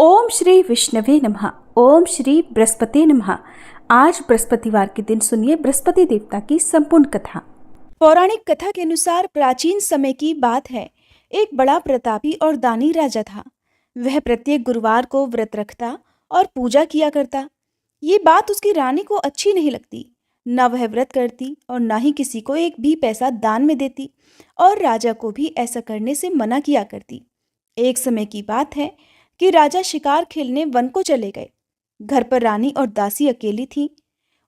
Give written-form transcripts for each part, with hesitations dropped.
ओम श्री विष्णवे नमः। ओम श्री बृहस्पति नमः। आज बृहस्पतिवार के दिन सुनिए बृहस्पति देवता की संपूर्ण कथा। पौराणिक कथा के अनुसार प्राचीन समय की बात है। एक बड़ा प्रतापी और दानी राजा था। वह प्रत्येक गुरुवार को व्रत रखता और पूजा किया करता। ये बात उसकी रानी को अच्छी नहीं लगती। न वह व्रत करती और न ही किसी को एक भी पैसा दान में देती, और राजा को भी ऐसा करने से मना किया करती। एक समय की बात है कि राजा शिकार खेलने वन को चले गए। घर पर रानी और दासी अकेली थी।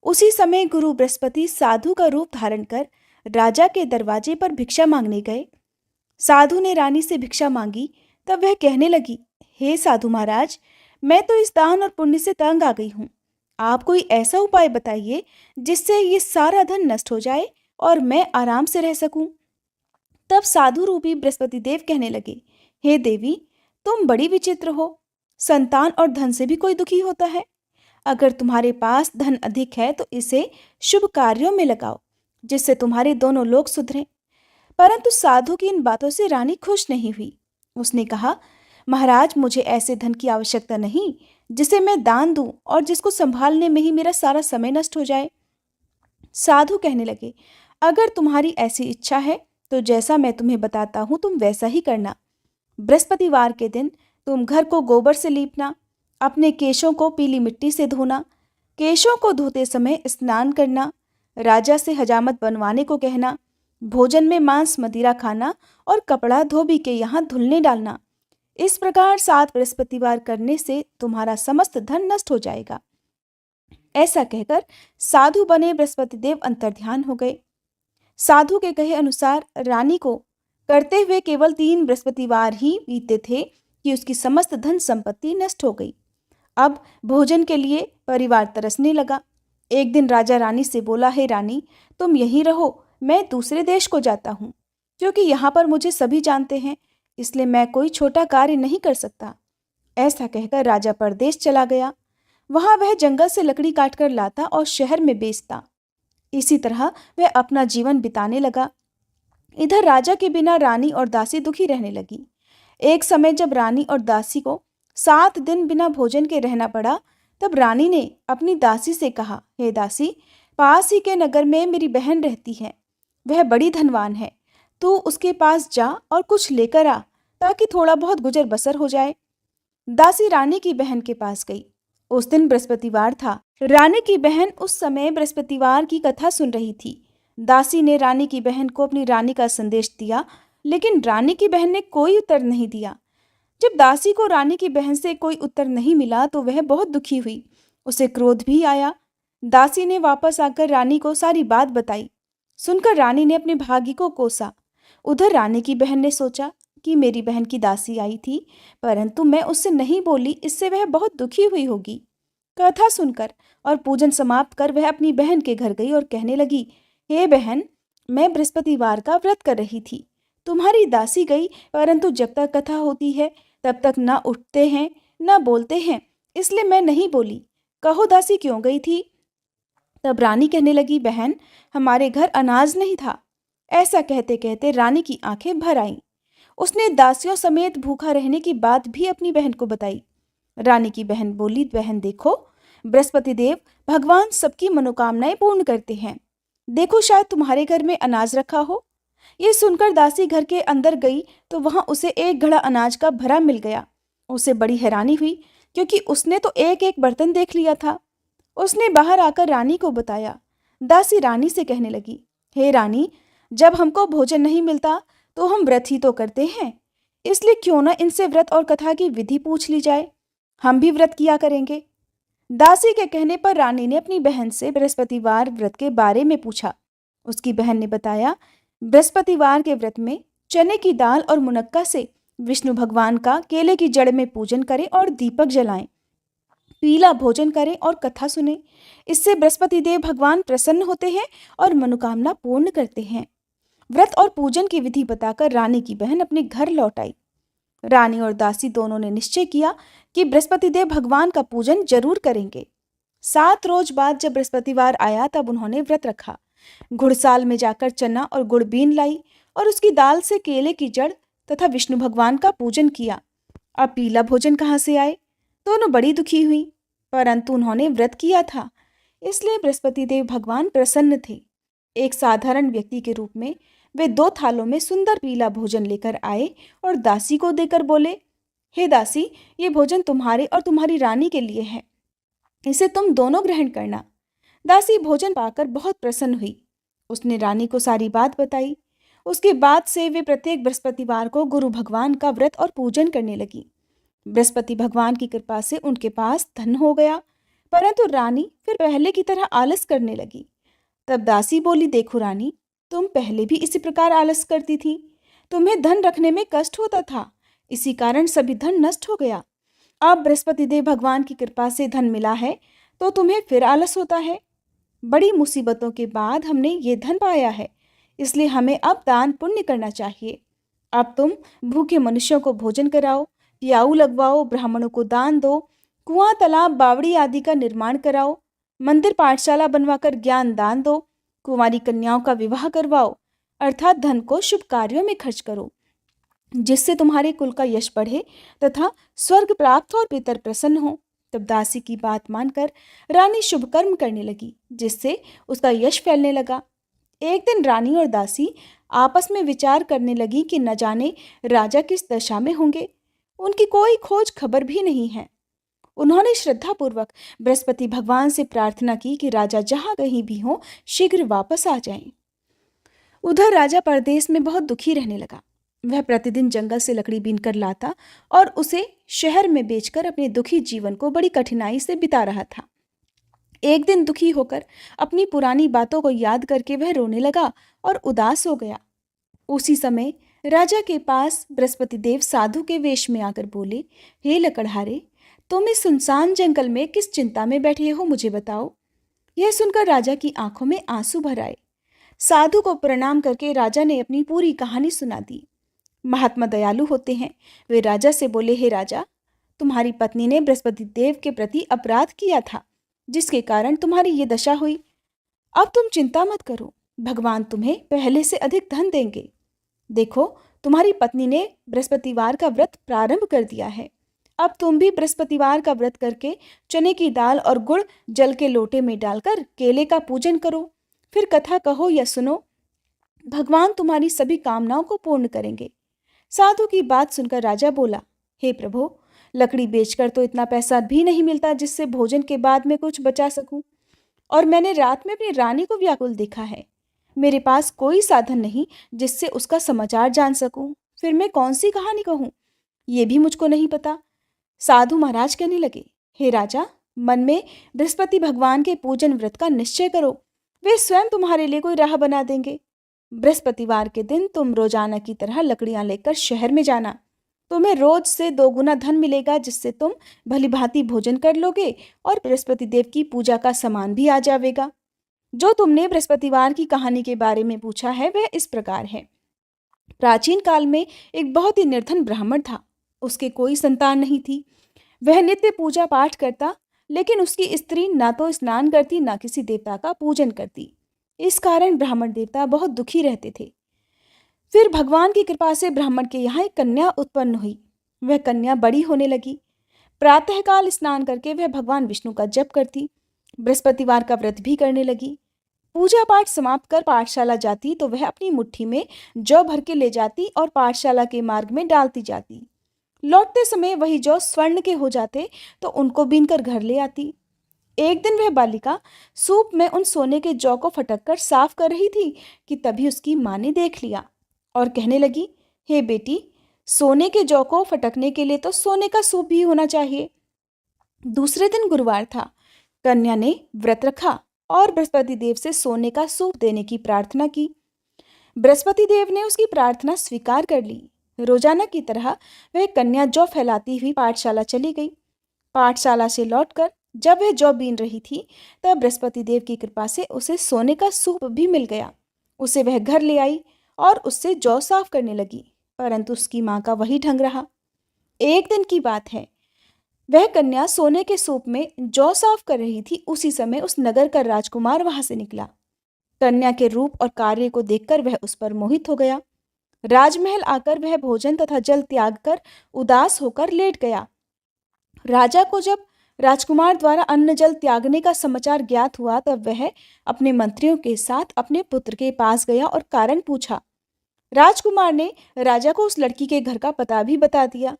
उसी समय गुरु बृहस्पति साधु का रूप धारण कर राजा के दरवाजे पर भिक्षा मांगने गए। साधु ने रानी से भिक्षा मांगी, तब वह कहने लगी, हे साधु महाराज, मैं तो इस दान और पुण्य से तंग आ गई हूँ। आप कोई ऐसा उपाय बताइए जिससे ये सारा धन नष्ट हो जाए और मैं आराम से रह सकूं। तब साधु रूपी बृहस्पति देव कहने लगे, हे देवी, तुम बड़ी विचित्र हो। संतान और धन से भी कोई दुखी होता है। अगर तुम्हारे पास धन अधिक है तो इसे शुभ कार्यों में लगाओ, जिससे तुम्हारे दोनों लोग सुधरें। परंतु साधु की इन बातों से रानी खुश नहीं हुई। उसने कहा, महाराज, मुझे ऐसे धन की आवश्यकता नहीं जिसे मैं दान दूं और जिसको संभालने में ही मेरा सारा समय नष्ट हो जाए। साधु कहने लगे, अगर तुम्हारी ऐसी इच्छा है तो जैसा मैं तुम्हें बताता हूं तुम वैसा ही करना। बृहस्पतिवार के दिन तुम घर को गोबर से लीपना, अपने केशों को पीली मिट्टी से धोना, केशों को धोते समय स्नान करना, राजा से हजामत बनवाने को कहना, भोजन में मांस मदिरा खाना और कपड़ा धोबी के यहाँ धुलने डालना। इस प्रकार 7 बृहस्पतिवार करने से तुम्हारा समस्त धन नष्ट हो जाएगा। ऐसा कहकर साधु बने बृहस्पति देव अंतर्ध्यान हो गए। साधु के कहे अनुसार रानी को करते हुए केवल 3 बृहस्पतिवार ही बीते थे कि उसकी समस्त धन संपत्ति नष्ट हो गई। अब भोजन के लिए परिवार तरसने लगा। एक दिन राजा रानी से बोला, हे रानी, तुम यहीं रहो, मैं दूसरे देश को जाता हूँ, क्योंकि यहाँ पर मुझे सभी जानते हैं, इसलिए मैं कोई छोटा कार्य नहीं कर सकता। ऐसा कहकर राजा परदेश चला गया। वहाँ वह जंगल से लकड़ी काटकर लाता और शहर में बेचता। इसी तरह वह अपना जीवन बिताने लगा। इधर राजा के बिना रानी और दासी दुखी रहने लगी। एक समय जब रानी और दासी को 7 दिन बिना भोजन के रहना पड़ा, तब रानी ने अपनी दासी से कहा, हे दासी, पास ही के नगर में मेरी बहन रहती है। वह बड़ी धनवान है। तू उसके पास जा और कुछ लेकर आ, ताकि थोड़ा बहुत गुजर बसर हो जाए। दासी रानी की बहन के पास गई। उस दिन बृहस्पतिवार था। रानी की बहन उस समय बृहस्पतिवार की कथा सुन रही थी। दासी ने रानी की बहन को अपनी रानी का संदेश दिया, लेकिन रानी की बहन ने कोई उत्तर नहीं दिया। जब दासी को रानी की बहन से कोई उत्तर नहीं मिला तो वह बहुत दुखी हुई। उसे क्रोध भी आया। दासी ने वापस आकर रानी को सारी बात बताई। सुनकर रानी ने अपने भाग्य को कोसा। उधर रानी की बहन ने सोचा कि मेरी बहन की दासी आई थी, परंतु मैं उससे नहीं बोली, इससे वह बहुत दुखी हुई होगी। कथा सुनकर और पूजन समाप्त कर वह अपनी बहन के घर गई और कहने लगी, हे बहन, मैं बृहस्पतिवार का व्रत कर रही थी। तुम्हारी दासी गई, परंतु जब तक कथा होती है तब तक ना उठते हैं ना बोलते हैं, इसलिए मैं नहीं बोली। कहो दासी क्यों गई थी? तब रानी कहने लगी, बहन, हमारे घर अनाज नहीं था। ऐसा कहते कहते रानी की आंखें भर आईं। उसने दासियों समेत भूखा रहने की बात भी अपनी बहन को बताई। रानी की बहन बोली, बहन देखो, बृहस्पति देव भगवान सबकी मनोकामनाएं पूर्ण करते हैं। देखो, शायद तुम्हारे घर में अनाज रखा हो। ये सुनकर दासी घर के अंदर गई तो वहां उसे एक घड़ा अनाज का भरा मिल गया। उसे बड़ी हैरानी हुई, क्योंकि उसने तो एक एक बर्तन देख लिया था। उसने बाहर आकर रानी को बताया। दासी रानी से कहने लगी, हे रानी, जब हमको भोजन नहीं मिलता तो हम व्रत ही तो करते हैं, इसलिए क्यों ना इनसे व्रत और कथा की विधि पूछ ली जाए। हम भी व्रत किया करेंगे। दासी के कहने पर रानी ने अपनी बहन से बृहस्पतिवार व्रत के बारे में पूछा। उसकी बहन ने बताया, बृहस्पतिवार के व्रत में चने की दाल और मुनक्का से विष्णु भगवान का केले की जड़ में पूजन करें और दीपक जलाएं, पीला भोजन करें और कथा सुने। इससे बृहस्पति देव भगवान प्रसन्न होते हैं और मनोकामना पूर्ण करते हैं। व्रत और पूजन की विधि बताकर रानी की बहन अपने घर लौट आई। रानी और दासी दोनों ने निश्चय किया कि बृहस्पति देव भगवान का पूजन जरूर करेंगे। 7 रोज बाद जब बृहस्पतिवार आया तब उन्होंने व्रत रखा। घुड़साल में जाकर चना और गुड़ बीन लाई और उसकी दाल से केले की जड़ तथा विष्णु भगवान का पूजन किया। अब पीला भोजन कहाँ से आए? दोनों बड़ी दुखी हुई, परंतु उन्होंने व्रत किया था, इसलिए बृहस्पति देव भगवान प्रसन्न थे। एक साधारण व्यक्ति के रूप में वे 2 थालों में सुंदर पीला भोजन लेकर आए और दासी को देकर बोले, हे दासी, ये भोजन तुम्हारे और तुम्हारी रानी के लिए है, इसे तुम दोनों ग्रहण करना। दासी भोजन पाकर बहुत प्रसन्न हुई। उसने रानी को सारी बात बताई। उसके बाद से वे प्रत्येक बृहस्पतिवार को गुरु भगवान का व्रत और पूजन करने लगी। बृहस्पति भगवान की कृपा से उनके पास धन हो गया, परंतु रानी फिर पहले की तरह आलस करने लगी। तब दासी बोली, देखो रानी, तुम पहले भी इसी प्रकार आलस करती थी। तुम्हें धन रखने में कष्ट होता था, इसी कारण सभी धन नष्ट हो गया। अब बृहस्पति देव भगवान की कृपा से धन मिला है तो तुम्हें फिर आलस होता है। बड़ी मुसीबतों के बाद हमने ये धन पाया है, इसलिए हमें अब दान पुण्य करना चाहिए। अब तुम भूखे मनुष्यों को भोजन कराओ, प्याऊ लगवाओ, ब्राह्मणों को दान दो, कुआं, तालाब, बावड़ी आदि का निर्माण कराओ, मंदिर पाठशाला बनवाकर ज्ञान दान दो, कुंवारी कन्याओं का विवाह करवाओ, अर्थात धन को शुभ कार्यों में खर्च करो, जिससे तुम्हारे कुल का यश बढ़े तथा स्वर्ग प्राप्त हो और पितर प्रसन्न हो। तब दासी की बात मानकर रानी शुभ कर्म करने लगी, जिससे उसका यश फैलने लगा। एक दिन रानी और दासी आपस में विचार करने लगी कि न जाने राजा किस दशा में होंगे, उनकी कोई खोज खबर भी नहीं है। उन्होंने श्रद्धापूर्वक बृहस्पति भगवान से प्रार्थना की कि राजा जहां कहीं भी हो शीघ्र वापस आ जाएं। उधर राजा परदेश में बहुत दुखी रहने लगा। वह प्रतिदिन जंगल से लकड़ी बीनकर लाता और उसे शहर में बेचकर अपने दुखी जीवन को बड़ी कठिनाई से बिता रहा था। एक दिन दुखी होकर अपनी पुरानी बातों को याद करके वह रोने लगा और उदास हो गया। उसी समय राजा के पास बृहस्पति देव साधु के वेश में आकर बोले, हे लकड़हारे, तुम इस सुनसान जंगल में किस चिंता में बैठे हो, मुझे बताओ। यह सुनकर राजा की आंखों में आंसू भर आए। साधु को प्रणाम करके राजा ने अपनी पूरी कहानी सुना दी। महात्मा दयालु होते हैं। वे राजा से बोले, हे राजा, तुम्हारी पत्नी ने बृहस्पति देव के प्रति अपराध किया था, जिसके कारण तुम्हारी ये दशा हुई। अब तुम चिंता मत करो, भगवान तुम्हें पहले से अधिक धन देंगे। देखो, तुम्हारी पत्नी ने बृहस्पतिवार का व्रत प्रारंभ कर दिया है। अब तुम भी बृहस्पतिवार का व्रत करके चने की दाल और गुड़ जल के लोटे में डालकर केले का पूजन करो, फिर कथा कहो या सुनो। भगवान तुम्हारी सभी कामनाओं को पूर्ण करेंगे। साधु की बात सुनकर राजा बोला, हे प्रभु, लकड़ी बेचकर तो इतना पैसा भी नहीं मिलता जिससे भोजन के बाद में कुछ बचा सकूं, और मैंने रात में अपनी रानी को व्याकुल देखा है। मेरे पास कोई साधन नहीं जिससे उसका समाचार जान सकूं, फिर मैं कौन सी कहानी कहूं, ये भी मुझको नहीं पता। साधु महाराज कहने लगे, हे राजा, मन में बृहस्पति भगवान के पूजन व्रत का निश्चय करो, वे स्वयं तुम्हारे लिए कोई राह बना देंगे। बृहस्पतिवार के दिन तुम रोजाना की तरह लकड़ियां लेकर शहर में जाना। तुम्हें रोज से 2 गुना धन मिलेगा, जिससे तुम भलीभांति भोजन कर लोगे और बृहस्पति देव की पूजा का सामान भी आ जाएगा। जो तुमने बृहस्पतिवार की कहानी के बारे में पूछा है वह इस प्रकार है। प्राचीन काल में एक बहुत ही निर्धन ब्राह्मण था। उसके कोई संतान नहीं थी। वह नित्य पूजा पाठ करता, लेकिन उसकी स्त्री ना तो स्नान करती, ना किसी देवता का पूजन करती। इस कारण ब्राह्मण देवता बहुत दुखी रहते थे। फिर भगवान की कृपा से ब्राह्मण के यहाँ एक कन्या उत्पन्न हुई। वह कन्या बड़ी होने लगी। प्रातःकाल स्नान करके वह भगवान विष्णु का जप करती, बृहस्पतिवार का व्रत भी करने लगी। पूजा पाठ समाप्त कर पाठशाला जाती तो वह अपनी मुट्ठी में जौ भर के ले जाती और पाठशाला के मार्ग में डालती जाती। लौटते समय वही जौ स्वर्ण के हो जाते तो उनको बीनकर घर ले आती। एक दिन वह बालिका सूप में उन सोने के जौ को फटककर साफ कर रही थी कि तभी उसकी माँ ने देख लिया और कहने लगी, हे बेटी, सोने के जौ को फटकने के लिए तो सोने का सूप भी होना चाहिए। दूसरे दिन गुरुवार था। कन्या ने व्रत रखा और बृहस्पति देव से सोने का सूप देने की प्रार्थना की। बृहस्पति देव ने उसकी प्रार्थना स्वीकार कर ली। रोजाना की तरह वह कन्या जौ फैलाती हुई पाठशाला चली गई। पाठशाला से लौटकर जब वह जौ बीन रही थी तब बृहस्पति देव की कृपा से उसे सोने का सूप भी मिल गया। उसे वह घर ले आई और उससे जौ साफ करने लगी, परंतु उसकी माँ का वही ढंग रहा। एक दिन की बात है, वह कन्या सोने के सूप में जौ साफ कर रही थी। उसी समय उस नगर का राजकुमार वहां से निकला। कन्या के रूप और कार्य को देखकर वह उस पर मोहित हो गया। राजमहल आकर वह भोजन तथा जल त्याग कर उदास होकर लेट गया। राजा को जब राजकुमार द्वारा अन्न जल त्यागने का समाचार ज्ञात हुआ तब वह अपने मंत्रियों के साथ अपने पुत्र के पास गया और कारण पूछा। राजकुमार ने राजा को उस लड़की के घर का पता भी बता दिया।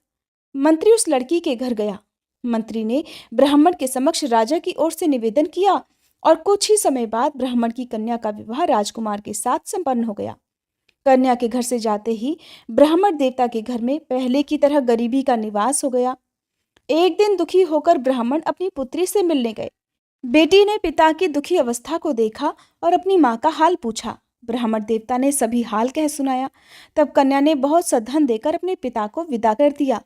मंत्री उस लड़की के घर गया। मंत्री ने ब्राह्मण के समक्ष राजा की ओर से निवेदन किया और कुछ ही समय बाद ब्राह्मण की कन्या का विवाह राजकुमार के साथ संपन्न हो गया। कन्या के घर से जाते ही ब्राह्मण देवता के घर में पहले की तरह गरीबी का निवास हो गया। एक दिन दुखी होकर ब्राह्मण अपनी पुत्री से मिलने गए। बेटी ने पिता की दुखी अवस्था को देखा और अपनी माँ का हाल पूछा। ब्राह्मण देवता ने सभी हाल कह सुनाया। तब कन्या ने बहुत सा धन देकर अपने पिता को विदा कर दिया,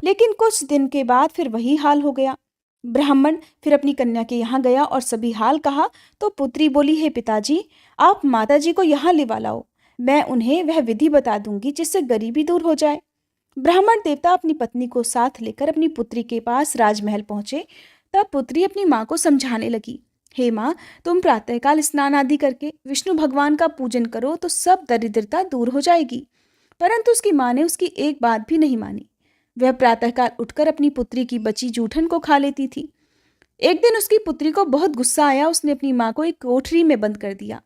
लेकिन कुछ दिन के बाद फिर वही हाल हो गया। ब्राह्मण फिर अपनी कन्या के यहाँ गया और सभी हाल कहा तो पुत्री बोली, हे पिताजी, आप माताजी को यहाँ लिवा लाओ, मैं उन्हें वह विधि बता दूंगी जिससे गरीबी दूर हो जाए। ब्राह्मण देवता अपनी पत्नी को साथ लेकर अपनी पुत्री के पास राजमहल पहुंचे। तब पुत्री अपनी माँ को समझाने लगी, हे माँ, तुम प्रातःकाल स्नान आदि करके विष्णु भगवान का पूजन करो तो सब दरिद्रता दूर हो जाएगी। परंतु उसकी माँ ने उसकी एक बात भी नहीं मानी। वह प्रातःकाल उठकर अपनी पुत्री की बची जूठन को खा लेती थी। एक दिन उसकी पुत्री को बहुत गुस्सा आया। उसने अपनी माँ को एक कोठरी में बंद कर दिया।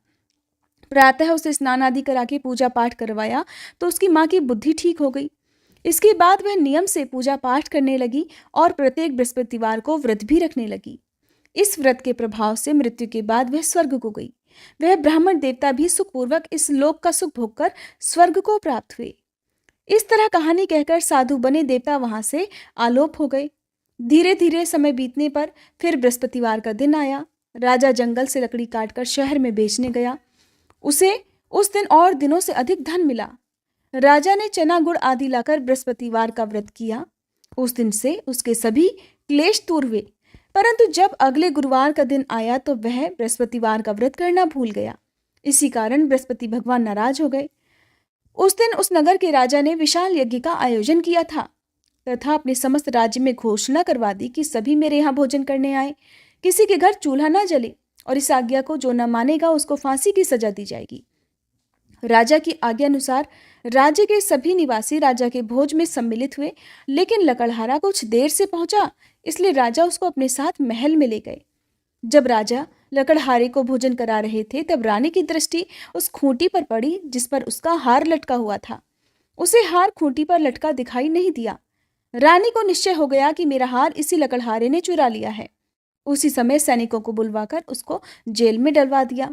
प्रातः उसे स्नान आदि करा के पूजा पाठ करवाया तो उसकी माँ की बुद्धि ठीक हो गई। इसके बाद वह नियम से पूजा पाठ करने लगी और प्रत्येक बृहस्पतिवार को व्रत भी रखने लगी। इस व्रत के प्रभाव से मृत्यु के बाद वह स्वर्ग को गई। वह ब्राह्मण देवता भी सुखपूर्वक इस लोक का सुख भोगकर स्वर्ग को प्राप्त हुए। इस तरह कहानी कहकर साधु बने देवता वहां से आलोप हो गए। धीरे धीरे समय बीतने पर फिर बृहस्पतिवार का दिन आया। राजा जंगल से लकड़ी काटकर शहर में बेचने गया। उसे उस दिन और दिनों से अधिक धन मिला। राजा ने चना गुड़ आदि लाकर बृहस्पतिवार का व्रत किया। उस दिन से उसके सभी क्लेश दूर हुए। परंतु जब अगले गुरुवार का दिन आया तो वह बृहस्पतिवार का व्रत करना भूल गया। इसी कारण बृहस्पति भगवान नाराज हो गए। उस दिन उस नगर के राजा ने विशाल यज्ञ का आयोजन किया था तथा अपने समस्त राज्य में घोषणा करवा दी कि सभी मेरे यहाँ भोजन करने आए, किसी के घर चूल्हा न जले और इस आज्ञा को जो न मानेगा उसको फांसी की सजा दी जाएगी। राजा की आज्ञा अनुसार राज्य के सभी निवासी राजा के भोज में सम्मिलित हुए, लेकिन लकड़हारा कुछ देर से पहुंचा, इसलिए राजा उसको अपने साथ महल में ले गए। जब राजा लकड़हारे को भोजन करा रहे थे तब रानी की दृष्टि उस खूंटी पर पड़ी जिस पर उसका हार लटका हुआ था। उसे हार खूंटी पर लटका दिखाई नहीं दिया। रानी को निश्चय हो गया कि मेरा हार इसी लकड़हारे ने चुरा लिया है। उसी समय सैनिकों को बुलवाकर उसको जेल में डलवा दिया।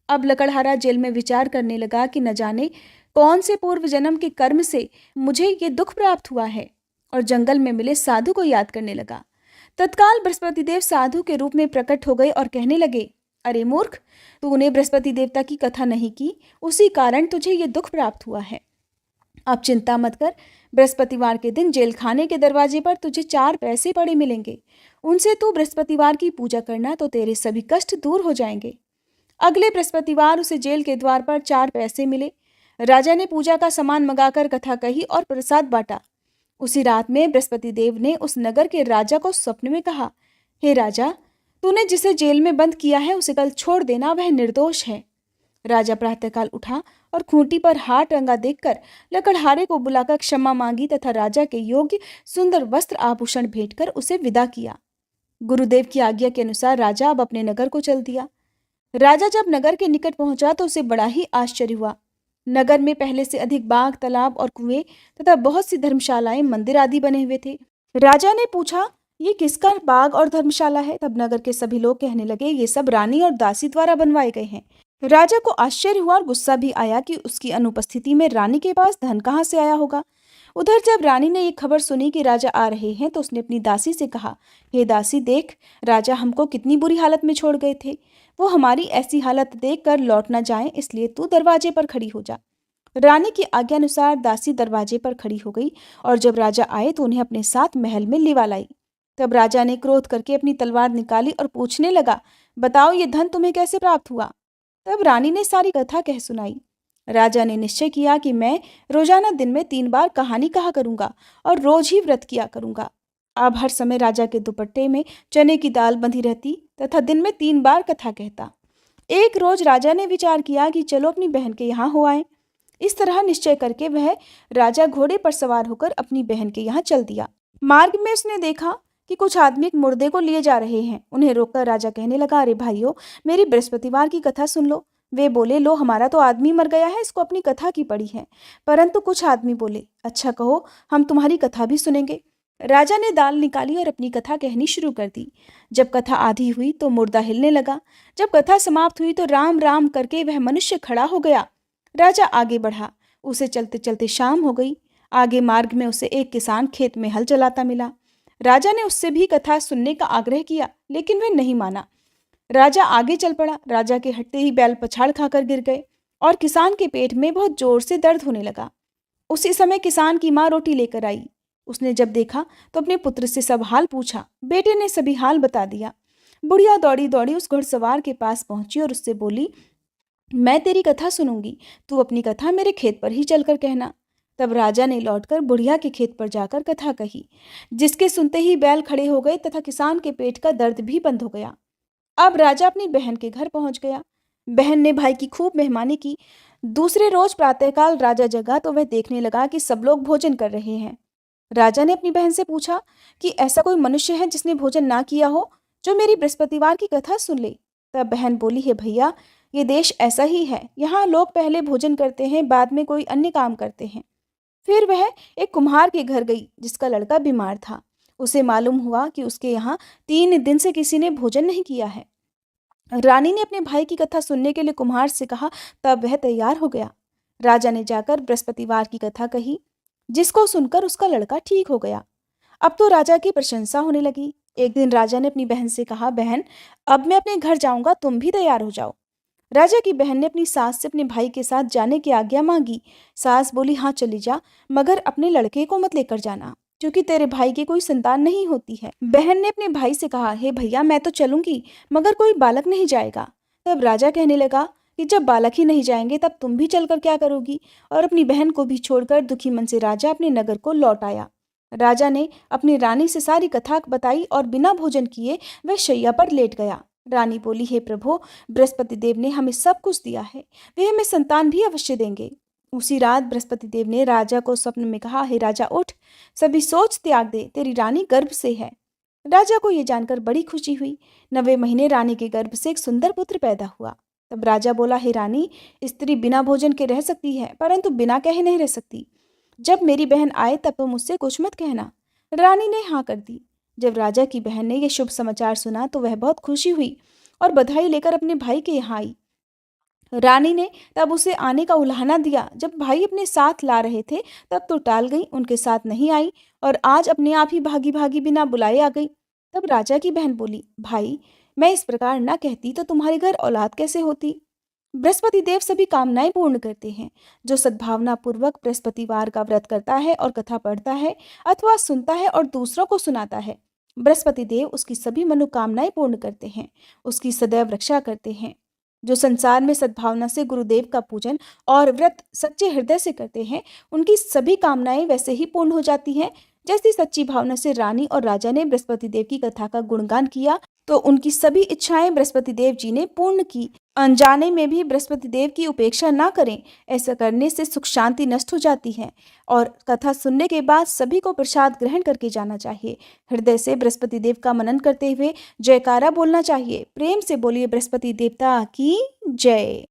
अब लकड़हारा जेल में विचार करने लगा कि न जाने कौन से पूर्व जन्म के कर्म से मुझे ये दुख प्राप्त हुआ है, और जंगल में मिले साधु को याद करने लगा। तत्काल बृहस्पति देव साधु के रूप में प्रकट हो गए और कहने लगे, अरे मूर्ख, तूने बृहस्पति देवता की कथा नहीं की, उसी कारण तुझे ये दुख प्राप्त हुआ है। अब चिंता मत कर, बृहस्पतिवार के दिन जेल खाने के दरवाजे पर तुझे 4 पैसे पड़े मिलेंगे। उनसे तू बृहस्पतिवार की पूजा करना तो तेरे सभी कष्ट दूर हो जाएंगे। अगले बृहस्पतिवार उसे जेल के द्वार पर 4 पैसे मिले। राजा ने पूजा का सामान मंगाकर कथा कही और प्रसाद बांटा। उसी रात में बृहस्पति देव ने उस नगर के राजा को स्वप्न में कहा, हे राजा, तूने जिसे जेल में बंद किया है उसे कल छोड़ देना, वह निर्दोष है। राजा प्रातःकाल उठा और खूंटी पर हार टंगा देखकर लकड़हारे को बुलाकर क्षमा मांगी तथा राजा के योग्य सुंदर वस्त्र आभूषण भेंटकर उसे विदा किया। गुरुदेव की आज्ञा के अनुसार राजा अब अपने नगर को चल दिया। राजा जब नगर के निकट पहुंचा तो उसे बड़ा ही आश्चर्य हुआ। नगर में पहले से अधिक बाग, तालाब और कुएं तथा बहुत सी धर्मशालाएं, मंदिर आदि बने हुए थे। राजा ने पूछा, ये किसका बाग और धर्मशाला है? तब नगर के सभी लोग कहने लगे, ये सब रानी और दासी द्वारा बनवाए गए हैं। राजा को आश्चर्य हुआ और गुस्सा भी आया कि उसकी अनुपस्थिति में रानी के पास धन कहाँ से आया होगा। उधर जब रानी ने ये खबर सुनी कि राजा आ रहे हैं तो उसने अपनी दासी से कहा, हे दासी, देख, राजा हमको कितनी बुरी हालत में छोड़ गए थे। वो हमारी ऐसी हालत देखकर लौट न जाएं, इसलिए तू दरवाजे पर खड़ी हो जा। रानी की आज्ञा अनुसार दासी दरवाजे पर खड़ी हो गई और जब राजा आए तो उन्हें अपने साथ महल में लिवा लाई। तब राजा ने क्रोध करके अपनी तलवार निकाली और पूछने लगा, बताओ ये धन तुम्हें कैसे प्राप्त हुआ? तब रानी ने सारी कथा कह सुनाई। राजा ने निश्चय किया कि मैं रोजाना दिन में 3 बार कहानी कहा करूंगा और रोज ही व्रत किया करूंगा। अब हर समय राजा के दुपट्टे में चने की दाल बंधी रहती तथा दिन में 3 बार कथा कहता। एक रोज राजा ने विचार किया कि चलो अपनी बहन के यहाँ हो आए। इस तरह निश्चय करके वह राजा घोड़े पर सवार होकर अपनी बहन के यहाँ चल दिया। मार्ग में उसने देखा कि कुछ आदमी एक मुर्दे को लिए जा रहे हैं। उन्हें रोककर राजा कहने लगा, अरे भाइयों, मेरी बृहस्पतिवार की कथा सुन लो। वे बोले, लो, हमारा तो आदमी मर गया है, इसको अपनी कथा की पड़ी है। परंतु कुछ आदमी बोले, अच्छा कहो, हम तुम्हारी कथा भी सुनेंगे। राजा ने दाल निकाली और अपनी कथा कहनी शुरू कर दी। जब कथा आधी हुई तो मुर्दा हिलने लगा। जब कथा समाप्त हुई तो राम राम करके वह मनुष्य खड़ा हो गया। राजा आगे बढ़ा। उसे चलते चलते शाम हो गई। आगे मार्ग में उसे एक किसान खेत में हल चलाता मिला। राजा ने उससे भी कथा सुनने का आग्रह किया, लेकिन वह नहीं माना। राजा आगे चल पड़ा। राजा के हटते ही बैल पछाड़ खाकर गिर गए और किसान के पेट में बहुत जोर से दर्द होने लगा। उसी समय किसान की माँ रोटी लेकर आई। उसने जब देखा तो अपने पुत्र से सब हाल पूछा। बेटे ने सभी हाल बता दिया। बुढ़िया दौड़ी दौड़ी उस घुड़सवार के पास पहुंची और उससे बोली, मैं तेरी कथा सुनूंगी, तू अपनी कथा मेरे खेत पर ही चलकर कहना। तब राजा ने लौटकर बुढ़िया के खेत पर जाकर कथा कही, जिसके सुनते ही बैल खड़े हो गए तथा किसान के पेट का दर्द भी बंद हो गया। अब राजा अपनी बहन के घर पहुंच गया। बहन ने भाई की खूब मेहमानी की। दूसरे रोज प्रातःकाल राजा जगा तो वह देखने लगा कि सब लोग भोजन कर रहे हैं। राजा ने अपनी बहन से पूछा कि ऐसा कोई मनुष्य है जिसने भोजन ना किया हो, जो मेरी बृहस्पतिवार की कथा सुन ले। तब बहन बोली, है भैया, ये देश ऐसा ही है। यहाँ लोग पहले भोजन करते हैं, बाद में कोई अन्य काम करते हैं। फिर वह एक कुम्हार के घर गई जिसका लड़का बीमार था। उसे मालूम हुआ कि उसके यहाँ 3 दिन से किसी ने भोजन नहीं किया है। रानी ने अपने भाई की कथा सुनने के लिए कुम्हार से कहा। तब वह तैयार हो गया। राजा ने जाकर बृहस्पतिवार की कथा कही, जिसको सुनकर उसका लड़का ठीक हो गया। अब तो राजा की प्रशंसा होने लगी। एक दिन राजा ने अपनी बहन से कहा, बहन, अब मैं अपने घर जाऊंगा, तुम भी तैयार हो जाओ। राजा की बहन ने अपनी सास से अपने भाई के साथ जाने की आज्ञा मांगी। सास बोली, हाँ चली जा, मगर अपने लड़के को मत लेकर जाना, क्योंकि तेरे भाई की कोई संतान नहीं होती है। बहन ने अपने भाई से कहा, हे भैया, मैं तो चलूंगी, मगर कोई बालक नहीं जाएगा। तब राजा कहने लगा कि जब बालक ही नहीं जाएंगे तब तुम भी चलकर क्या करोगी। और अपनी बहन को भी छोड़कर दुखी मन से राजा अपने नगर को लौट आया। राजा ने अपनी रानी से सारी कथा बताई और बिना भोजन किए वह शैया पर लेट गया। रानी बोली, हे प्रभु, बृहस्पति देव ने हमें सब कुछ दिया है, वे हमें संतान भी अवश्य देंगे। उसी रात बृहस्पति देव ने राजा को स्वप्न में कहा, हे राजा, उठ, सभी सोच त्याग दे, तेरी रानी गर्भ से है। राजा को यह जानकर बड़ी खुशी हुई। 9वें महीने रानी के गर्भ से एक सुंदर पुत्र पैदा हुआ। तब राजा बोला, हे रानी, स्त्री बिना भोजन के रह सकती है, परंतु बिना कहे नहीं रह सकती। जब मेरी बहन आए तब तुम मुझसे कुछ मत कहना। रानी ने हाँ कर दी। जब राजा की बहन ने यह शुभ समाचार सुना तो वह बहुत खुशी हुई और बधाई लेकर अपने भाई के यहाँ आई। रानी ने तब उसे आने का उलाहना दिया। जब भाई अपने साथ ला रहे थे तब तो टाल गई, उनके साथ नहीं आई और आज अपने आप ही भागी भागी बिना बुलाए आ गई। तब राजा की बहन बोली, भाई, मैं इस प्रकार न कहती तो तुम्हारे घर औलाद कैसे होती। बृहस्पति देव सभी कामनाएं पूर्ण करते हैं। जो सद्भावना पूर्वक बृहस्पतिवार का व्रत करता है और कथा पढ़ता है अथवा सुनता है और दूसरों को सुनाता है, बृहस्पति देव उसकी सभी मनोकामनाएं पूर्ण करते हैं, उसकी सदैव रक्षा करते हैं। जो संसार में सद्भावना से गुरुदेव का पूजन और व्रत सच्चे हृदय से करते हैं, उनकी सभी कामनाएं वैसे ही पूर्ण हो जाती हैं जैसी सच्ची भावना से रानी और राजा ने बृहस्पति देव की कथा का गुणगान किया तो उनकी सभी इच्छाएं बृहस्पति देव जी ने पूर्ण की। अनजाने में भी बृहस्पति देव की उपेक्षा ना करें, ऐसा करने से सुख शांति नष्ट हो जाती है। और कथा सुनने के बाद सभी को प्रसाद ग्रहण करके जाना चाहिए। हृदय से बृहस्पति देव का मनन करते हुए जयकारा बोलना चाहिए। प्रेम से बोलिए, बृहस्पति देवता की जय।